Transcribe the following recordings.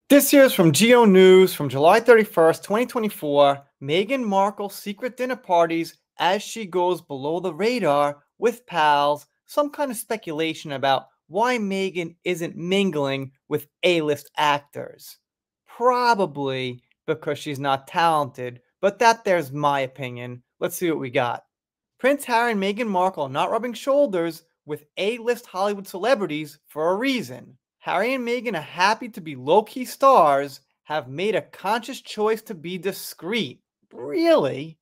This year's from Geo News from July 31st, 2024. Meghan Markle secret dinner parties as she goes below the radar with pals. Some kind of speculation about why Meghan isn't mingling with A-list actors. Probably because she's not talented, but there's my opinion. Let's see what we got. Prince Harry and Meghan Markle are not rubbing shoulders with A-list Hollywood celebrities for a reason. Harry and Meghan are happy to be low-key stars, have made a conscious choice to be discreet. Really?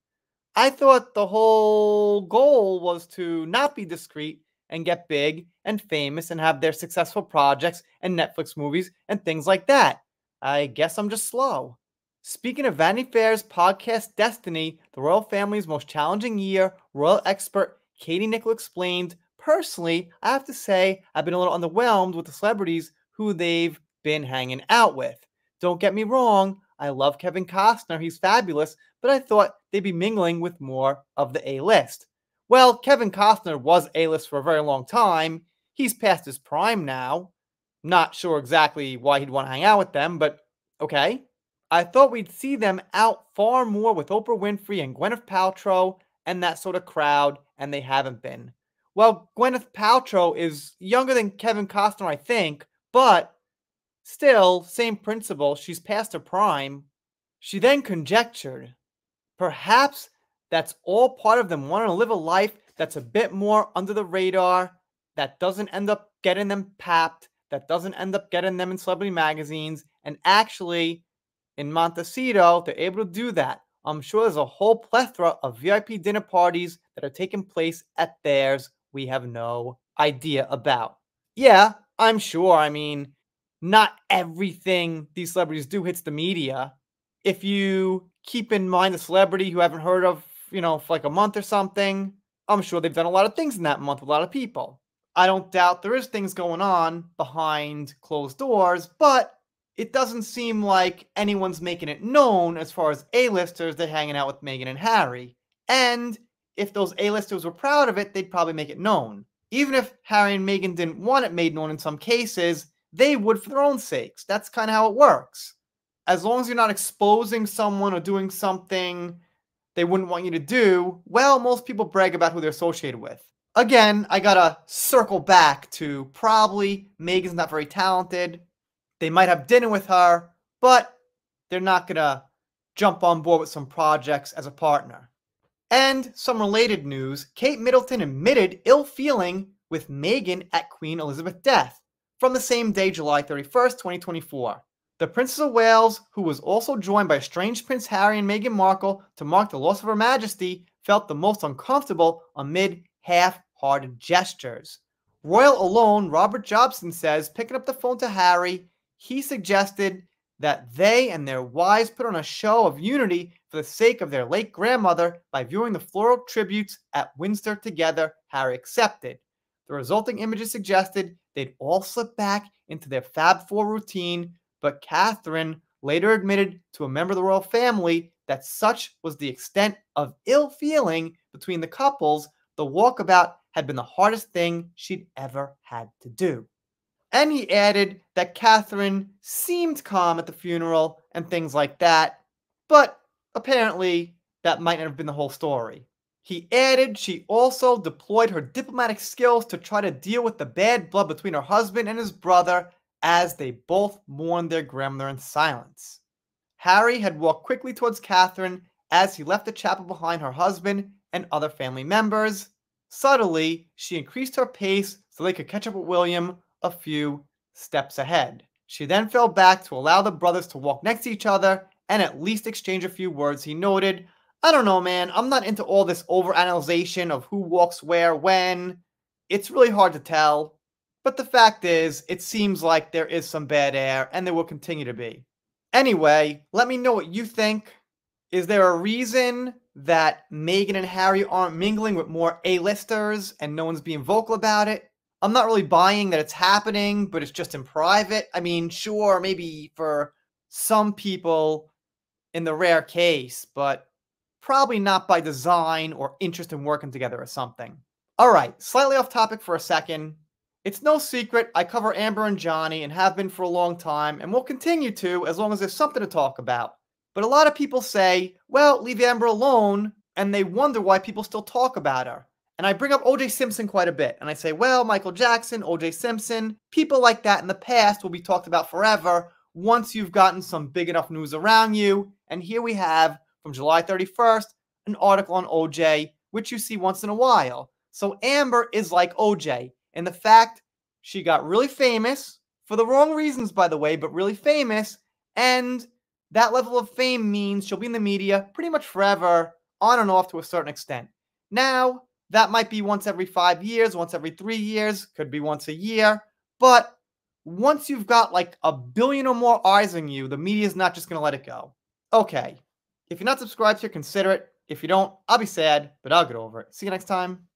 I thought the whole goal was to not be discreet and get big and famous and have their successful projects and Netflix movies and things like that. I guess I'm just slow. Speaking of Vanity Fair's podcast Destiny, the royal family's most challenging year, royal expert Katie Nicholl explained, personally, I have to say I've been a little underwhelmed with the celebrities who they've been hanging out with. Don't get me wrong, I love Kevin Costner, he's fabulous, but I thought they'd be mingling with more of the A-list. Well, Kevin Costner was A-list for a very long time. He's past his prime now. Not sure exactly why he'd want to hang out with them, but okay. I thought we'd see them out far more with Oprah Winfrey and Gwyneth Paltrow and that sort of crowd, and they haven't been. Well, Gwyneth Paltrow is younger than Kevin Costner, I think, but still, same principle, she's past her prime. She then conjectured, perhaps that's all part of them wanting to live a life that's a bit more under the radar, that doesn't end up getting them papped, that doesn't end up getting them in celebrity magazines, and actually, in Montecito, they're able to do that. I'm sure there's a whole plethora of VIP dinner parties that are taking place at theirs we have no idea about. Yeah, I'm sure. I mean, not everything these celebrities do hits the media. If you keep in mind a celebrity who haven't heard of, for like a month or something, I'm sure they've done a lot of things in that month with a lot of people. I don't doubt there is things going on behind closed doors, but it doesn't seem like anyone's making it known as far as A-listers they're hanging out with Meghan and Harry. And if those A-listers were proud of it, they'd probably make it known. Even if Harry and Meghan didn't want it made known in some cases, they would for their own sakes. That's kind of how it works. As long as you're not exposing someone or doing something they wouldn't want you to do, well, most people brag about who they're associated with. Again, I gotta circle back to probably Meghan's not very talented. They might have dinner with her, but they're not going to jump on board with some projects as a partner. And some related news, Kate Middleton admitted ill feeling with Meghan at Queen Elizabeth's death from the same day, July 31st, 2024. The Princess of Wales, who was also joined by estranged Prince Harry and Meghan Markle to mark the loss of Her Majesty, felt the most uncomfortable amid half-hearted gestures. Royal alone, Robert Jobson says, picking up the phone to Harry, he suggested that they and their wives put on a show of unity for the sake of their late grandmother by viewing the floral tributes at Windsor together. Harry accepted. The resulting images suggested they'd all slip back into their Fab Four routine, but Catherine later admitted to a member of the royal family that such was the extent of ill feeling between the couples, the walkabout had been the hardest thing she'd ever had to do. And he added that Catherine seemed calm at the funeral and things like that, but apparently that might not have been the whole story. He added she also deployed her diplomatic skills to try to deal with the bad blood between her husband and his brother as they both mourned their grandmother in silence. Harry had walked quickly towards Catherine as he left the chapel behind her husband and other family members. Subtly, she increased her pace so they could catch up with William a few steps ahead. She then fell back to allow the brothers to walk next to each other and at least exchange a few words. He noted, I don't know, man. I'm not into all this overanalyzation of who walks where, when. It's really hard to tell. But the fact is, it seems like there is some bad air, and there will continue to be. Anyway, let me know what you think. Is there a reason that Meghan and Harry aren't mingling with more A-listers and no one's being vocal about it? I'm not really buying that it's happening, but it's just in private. I mean, sure, maybe for some people in the rare case, but probably not by design or interest in working together or something. All right, slightly off topic for a second. It's no secret I cover Amber and Johnny and have been for a long time and will continue to as long as there's something to talk about. But a lot of people say, well, leave Amber alone, and they wonder why people still talk about her. And I bring up OJ Simpson quite a bit, and I say, well, Michael Jackson, OJ Simpson, people like that in the past will be talked about forever once you've gotten some big enough news around you. And here we have, from July 31st, an article on OJ, which you see once in a while. So Amber is like OJ, and the fact she got really famous, for the wrong reasons, by the way, but really famous, and that level of fame means she'll be in the media pretty much forever, on and off to a certain extent. Now, that might be once every 5 years, once every 3 years, could be once a year, but once you've got like a billion or more eyes on you, the media is not just going to let it go. Okay, if you're not subscribed here, consider it. If you don't, I'll be sad, but I'll get over it. See you next time.